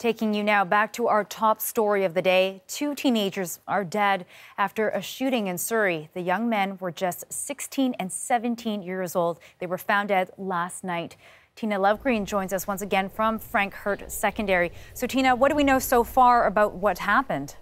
Taking you now back to our top story of the day. 2 teenagers are dead after a shooting in Surrey. The young men were just 16 and 17 years old. They were found dead last night. Tina Lovegreen joins us once again from Frank Hurt Secondary. So Tina, what do we know so far about what happened?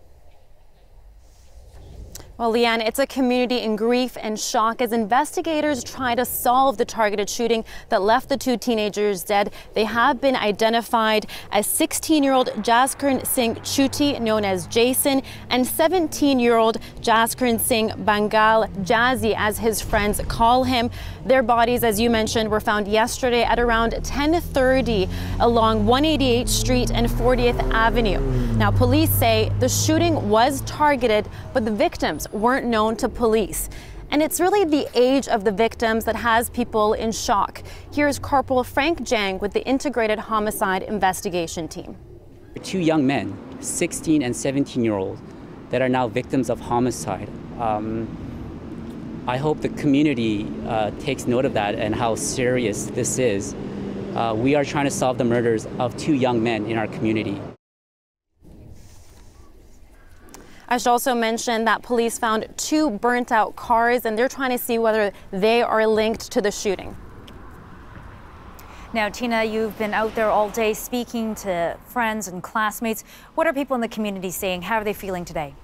Well, Leanne, it's a community in grief and shock as investigators try to solve the targeted shooting that left the 2 teenagers dead. They have been identified as 16-year-old Jaskarn Singh Jhutty, known as Jason, and 17-year-old Jaskarn Singh Bhangal, Jazzy, as his friends call him. Their bodies, as you mentioned, were found yesterday at around 10:30 along 188th Street and 40th Avenue. Now, police say the shooting was targeted, but the victims weren't known to police. And it's really the age of the victims that has people in shock. Here's Corporal Frank Jang with the Integrated Homicide Investigation Team. 2 young men, 16 and 17-year-old, that are now victims of homicide. I hope the community takes note of that and how serious this is. We are trying to solve the murders of 2 young men in our community. I should also mention that police found 2 burnt-out cars, and they're trying to see whether they are linked to the shooting. Now, Tina, you've been out there all day speaking to friends and classmates. What are people in the community saying? How are they feeling today?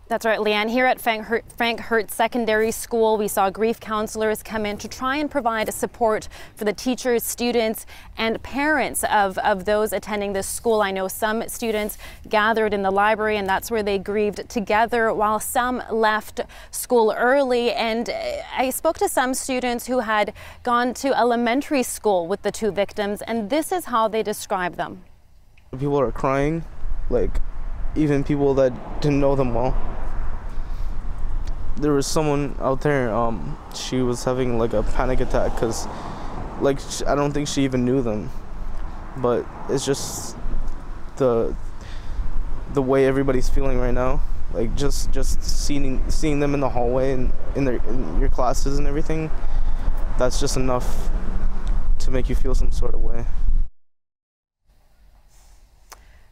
That's right, Leanne. Here at Frank Hurt Secondary School, we saw grief counselors come in to try and provide support for the teachers, students, and parents of those attending this school. I know some students gathered in the library, and that's where they grieved together, while some left school early. And I spoke to some students who had gone to elementary school with the 2 victims, and this is how they describe them. People are crying, like even people that didn't know them well. There was someone out there, she was having like a panic attack because like I don't think she even knew them, but it's just the way everybody's feeling right now, like just seeing them in the hallway and in your classes and everything. That's just enough to make you feel some sort of way.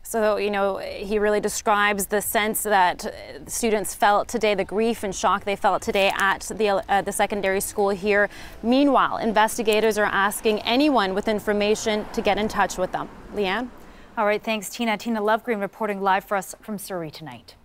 So, you know, he really describes the sense that students felt today, the grief and shock they felt today at the secondary school here. Meanwhile, investigators are asking anyone with information to get in touch with them. Leanne? All right, thanks, Tina. Tina Lovegreen reporting live for us from Surrey tonight.